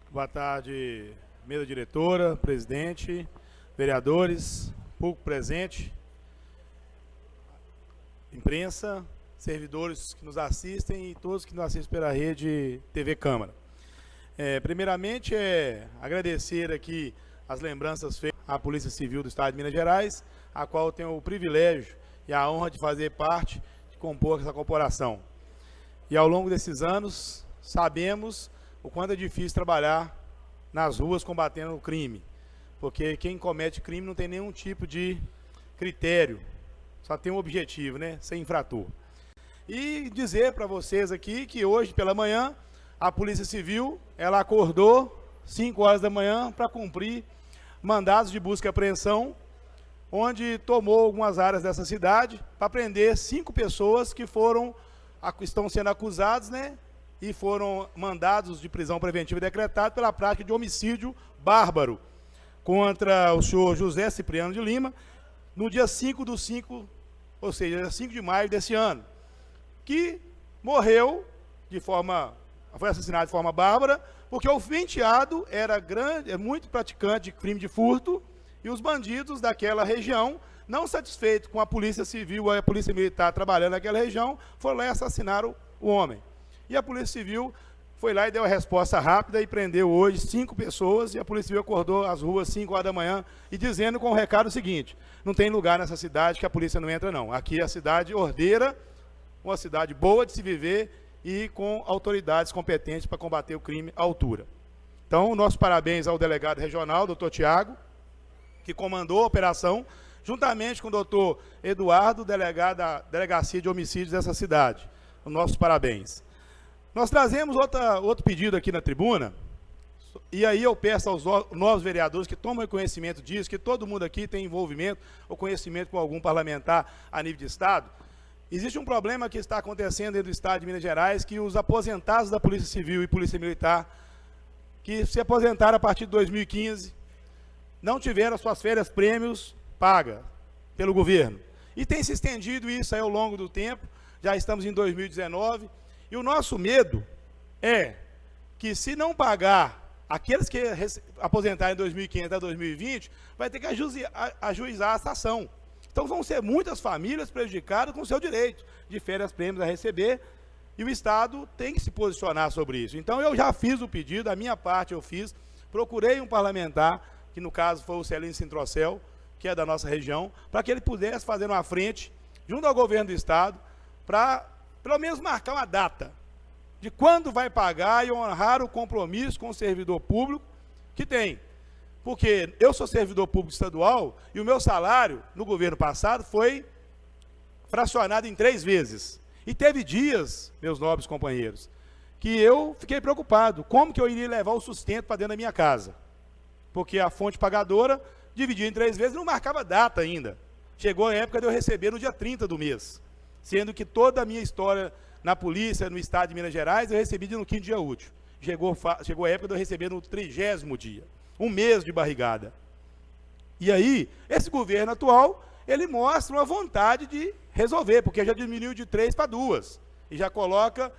Boa tarde, mesa diretora, presidente, vereadores, público presente, imprensa, servidores que nos assistem e todos que nos assistem pela rede TV Câmara. Primeiramente, agradecer aqui as lembranças feitas à Polícia Civil do Estado de Minas Gerais, a qual eu tenho o privilégio e a honra de fazer parte, de compor essa corporação. E ao longo desses anos, sabemos o quanto é difícil trabalhar nas ruas combatendo o crime, porque quem comete crime não tem nenhum tipo de critério, só tem um objetivo, né? Ser infrator. E dizer para vocês aqui que hoje pela manhã a Polícia Civil ela acordou 5 horas da manhã para cumprir mandados de busca e apreensão, onde tomou algumas áreas dessa cidade para prender 5 pessoas que estão sendo acusadas, né? E foram mandados de prisão preventiva decretados pela prática de homicídio bárbaro contra o senhor José Cipriano de Lima, no dia 5/5, ou seja, 5 de maio desse ano, que morreu foi assassinado de forma bárbara, porque o enteado era muito praticante de crime de furto, e os bandidos daquela região, não satisfeitos com a Polícia Civil e a Polícia Militar trabalhando naquela região, foram lá e assassinaram o homem. E a Polícia Civil foi lá e deu a resposta rápida e prendeu hoje 5 pessoas, e a Polícia Civil acordou às ruas 5 horas da manhã e dizendo com o recado seguinte: não tem lugar nessa cidade que a polícia não entra não. Aqui é a cidade ordeira, uma cidade boa de se viver e com autoridades competentes para combater o crime à altura. Então, nosso parabéns ao delegado regional, doutor Tiago, que comandou a operação, juntamente com o doutor Eduardo, delegado da Delegacia de Homicídios dessa cidade. Nossos parabéns. Nós trazemos outro pedido aqui na tribuna, e aí eu peço aos novos vereadores que tomem conhecimento disso, que todo mundo aqui tem envolvimento ou conhecimento com algum parlamentar a nível de Estado. Existe um problema que está acontecendo dentro do Estado de Minas Gerais, que os aposentados da Polícia Civil e Polícia Militar, que se aposentaram a partir de 2015, não tiveram as suas férias prêmios pagas pelo governo. E tem se estendido isso aí ao longo do tempo, já estamos em 2019, e o nosso medo é que, se não pagar aqueles que aposentaram em 2015 até 2020, vai ter que ajuizar essa ação. Então vão ser muitas famílias prejudicadas com o seu direito de férias prêmios a receber, e o Estado tem que se posicionar sobre isso. Então eu já fiz o pedido, da minha parte eu fiz, procurei um parlamentar, que no caso foi o Celino Sintrocel, que é da nossa região, para que ele pudesse fazer uma frente, junto ao governo do Estado, para pelo menos marcar uma data de quando vai pagar e honrar o compromisso com o servidor público que tem. Porque eu sou servidor público estadual e o meu salário no governo passado foi fracionado em 3 vezes. E teve dias, meus nobres companheiros, que eu fiquei preocupado, como que eu iria levar o sustento para dentro da minha casa? Porque a fonte pagadora dividia em 3 vezes e não marcava data ainda. Chegou a época de eu receber no dia 30 do mês. Sendo que toda a minha história na polícia, no Estado de Minas Gerais, eu recebi no 5º dia útil. Chegou a época de eu receber no 30º dia. 1 mês de barrigada. E aí, esse governo atual, ele mostra uma vontade de resolver, porque já diminuiu de 3 para 2. E já coloca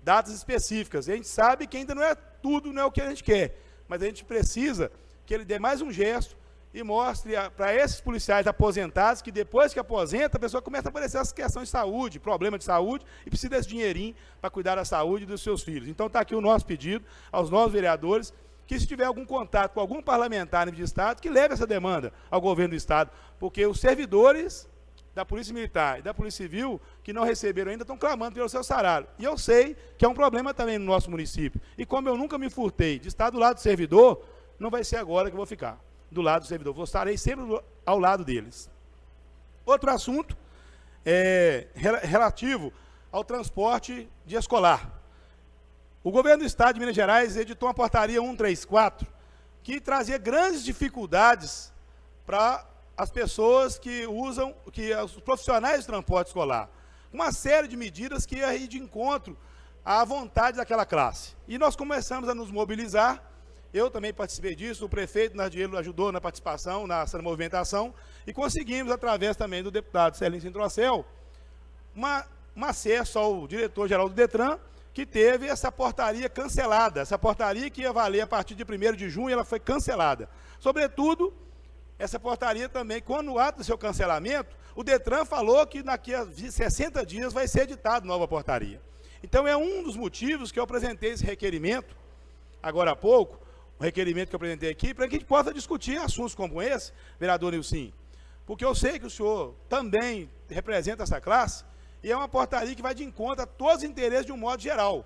datas específicas. E a gente sabe que ainda não é tudo, não é o que a gente quer. Mas a gente precisa que ele dê mais um gesto e mostre para esses policiais aposentados que, depois que aposenta, a pessoa começa a aparecer as questões de saúde, problema de saúde, e precisa desse dinheirinho para cuidar da saúde dos seus filhos. Então está aqui o nosso pedido aos novos vereadores, que, se tiver algum contato com algum parlamentar de Estado, que leve essa demanda ao governo do Estado, porque os servidores da Polícia Militar e da Polícia Civil, que não receberam ainda, estão clamando pelo seu salário. E eu sei que é um problema também no nosso município. E como eu nunca me furtei de estar do lado do servidor, não vai ser agora que eu vou ficar do lado do servidor, estarei sempre ao lado deles. Outro assunto é relativo ao transporte de escolar. O governo do Estado de Minas Gerais editou uma portaria 134, que trazia grandes dificuldades para as pessoas que usam, os profissionais de transporte escolar. Uma série de medidas que ia ir de encontro à vontade daquela classe. E nós começamos a nos mobilizar. Eu também participei disso, o prefeito Nardielo ajudou na participação, nessa movimentação, e conseguimos, através também do deputado Celino Sintrocel, um acesso ao diretor-geral do DETRAN, que teve essa portaria cancelada. Essa portaria que ia valer a partir de 1º de junho, ela foi cancelada. Sobretudo, essa portaria também, quando no ato do seu cancelamento, o Detran falou que daqui a 60 dias vai ser editada nova portaria. Então, é um dos motivos que eu apresentei esse requerimento, agora há pouco, o requerimento que eu apresentei aqui, para que a gente possa discutir assuntos como esse, vereador Nilcim, porque eu sei que o senhor também representa essa classe, e é uma portaria que vai de encontro a todos os interesses de um modo geral,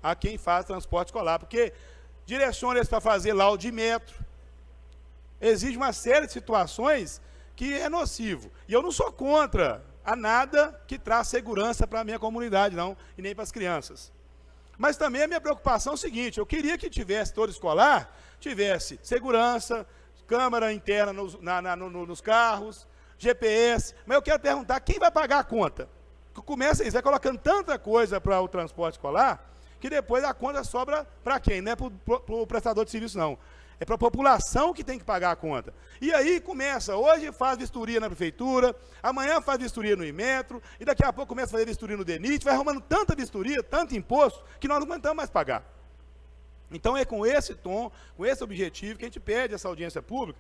a quem faz transporte escolar, porque direciona eles para fazer laudo de metro, exige uma série de situações que é nocivo. E eu não sou contra a nada que traz segurança para a minha comunidade, não, e nem para as crianças. Mas também a minha preocupação é o seguinte, eu queria que tivesse todo escolar, tivesse segurança, câmera interna nos carros, GPS, mas eu quero perguntar, quem vai pagar a conta? Começa isso, vai colocando tanta coisa para o transporte escolar, que depois a conta sobra para quem? Não é para o prestador de serviço, não. É para a população que tem que pagar a conta. E aí começa, hoje faz vistoria na prefeitura, amanhã faz vistoria no Imetro, e daqui a pouco começa a fazer vistoria no DENIT, vai arrumando tanta vistoria, tanto imposto, que nós não aguentamos mais pagar. Então é com esse tom, com esse objetivo, que a gente pede essa audiência pública,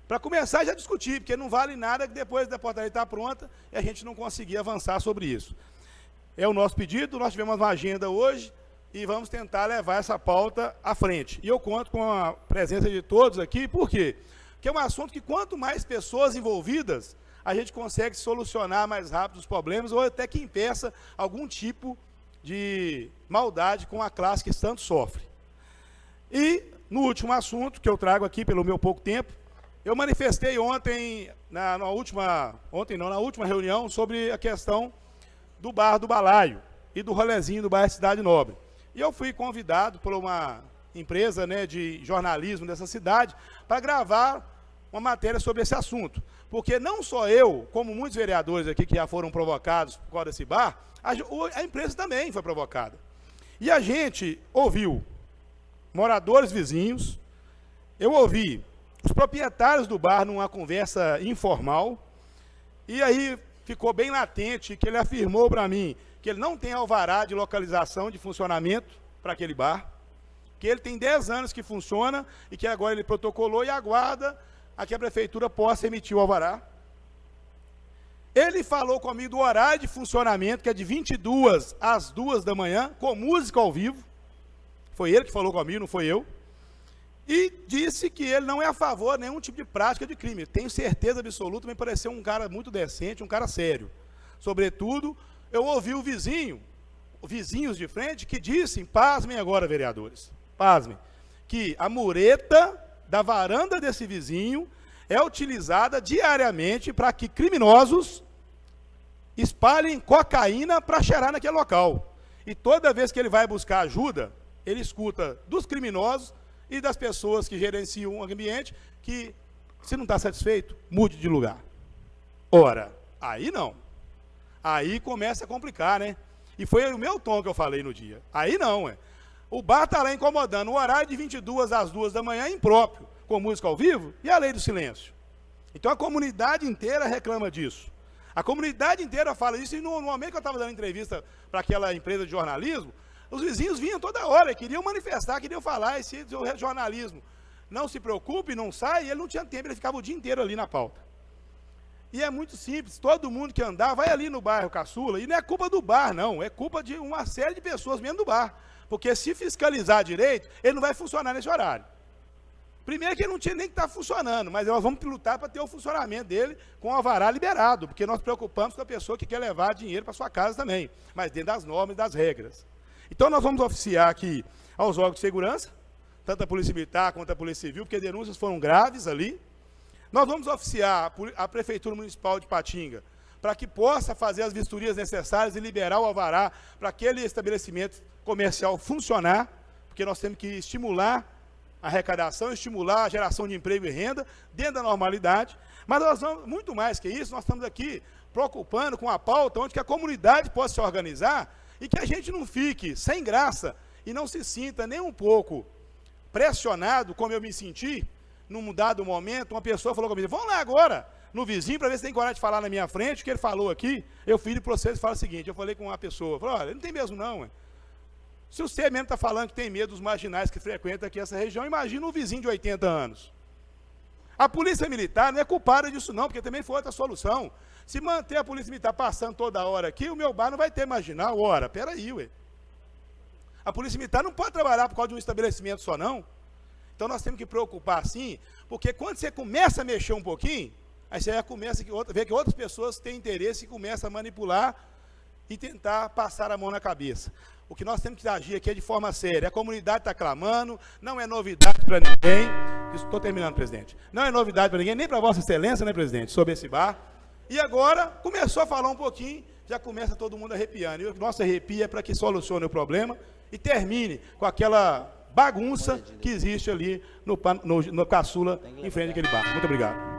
para começar já a discutir, porque não vale nada que depois da portaria estar pronta e a gente não conseguir avançar sobre isso. É o nosso pedido, nós tivemos uma agenda hoje, e vamos tentar levar essa pauta à frente. E eu conto com a presença de todos aqui, por quê? Porque é um assunto que quanto mais pessoas envolvidas, a gente consegue solucionar mais rápido os problemas, ou até que impeça algum tipo de maldade com a classe que tanto sofre. E, no último assunto, que eu trago aqui pelo meu pouco tempo, eu manifestei ontem, na última reunião, sobre a questão do bar do Balaio e do rolezinho do bairro Cidade Nobre. E eu fui convidado por uma empresa, né, de jornalismo dessa cidade para gravar uma matéria sobre esse assunto. Porque não só eu, como muitos vereadores aqui que já foram provocados por causa desse bar, a empresa também foi provocada. E a gente ouviu moradores vizinhos, eu ouvi os proprietários do bar numa conversa informal, e aí ficou bem latente que ele afirmou para mim que ele não tem alvará de localização de funcionamento para aquele bar, que ele tem 10 anos que funciona e que agora ele protocolou e aguarda a que a prefeitura possa emitir o alvará. Ele falou comigo do horário de funcionamento, que é de 22 às 2 da manhã, com música ao vivo. Foi ele que falou comigo, não foi eu. E disse que ele não é a favor de nenhum tipo de prática de crime. Tenho certeza absoluta, me pareceu um cara muito decente, um cara sério. Sobretudo, eu ouvi vizinhos de frente, que dissem, pasmem agora, vereadores, pasmem, que a mureta da varanda desse vizinho é utilizada diariamente para que criminosos espalhem cocaína para cheirar naquele local. E toda vez que ele vai buscar ajuda, ele escuta dos criminosos e das pessoas que gerenciam o ambiente que, se não está satisfeito, mude de lugar. Ora, aí não. Aí começa a complicar, né? E foi o meu tom que eu falei no dia. Aí não, o bar está lá incomodando, o horário de 22 às 2 da manhã é impróprio, com música ao vivo, e a lei do silêncio. Então a comunidade inteira reclama disso. A comunidade inteira fala isso, e no momento que eu estava dando entrevista para aquela empresa de jornalismo, os vizinhos vinham toda hora, queriam manifestar, queriam falar, e se o jornalismo não se preocupe, não sai, ele não tinha tempo, ele ficava o dia inteiro ali na pauta. E é muito simples, todo mundo que andar, vai ali no bairro Caçula, e não é culpa do bar, não, é culpa de uma série de pessoas mesmo do bar. Porque se fiscalizar direito, ele não vai funcionar nesse horário. Primeiro que ele não tinha nem que estar funcionando, mas nós vamos lutar para ter o funcionamento dele com o alvará liberado, porque nós preocupamos com a pessoa que quer levar dinheiro para sua casa também, mas dentro das normas e das regras. Então nós vamos oficiar aqui aos órgãos de segurança, tanto a Polícia Militar quanto a Polícia Civil, porque denúncias foram graves ali. Nós vamos oficiar a Prefeitura Municipal de Patinga, para que possa fazer as vistorias necessárias e liberar o alvará para aquele estabelecimento comercial funcionar, porque nós temos que estimular a arrecadação, estimular a geração de emprego e renda dentro da normalidade. Mas nós vamos, muito mais que isso, nós estamos aqui preocupando com a pauta onde que a comunidade possa se organizar e que a gente não fique sem graça e não se sinta nem um pouco pressionado, como eu me senti, num dado momento, uma pessoa falou comigo, vamos lá agora, no vizinho, para ver se tem coragem de falar na minha frente, o que ele falou aqui, eu fui de processo e falo o seguinte, eu falei com uma pessoa, falei, olha, não tem mesmo não, Se você mesmo está falando que tem medo dos marginais que frequentam aqui essa região, imagina um vizinho de 80 anos. A polícia militar não é culpada disso não, porque também foi outra solução. Se manter a polícia militar passando toda hora aqui, o meu bar não vai ter marginal. Ora, peraí, ué. A polícia militar não pode trabalhar por causa de um estabelecimento só, não. Então nós temos que preocupar, sim, porque quando você começa a mexer um pouquinho, aí você já começa a ver que outras pessoas têm interesse e começam a manipular e tentar passar a mão na cabeça. O que nós temos que agir aqui é de forma séria. A comunidade está clamando, não é novidade para ninguém. Estou terminando, presidente. Não é novidade para ninguém, nem para Vossa Excelência, né, presidente, sobre esse bar. E agora, começou a falar um pouquinho, já começa todo mundo arrepiando. E o nosso arrepio é para que solucione o problema e termine com aquela bagunça que existe ali no caçula, em frente àquele bar. Muito obrigado.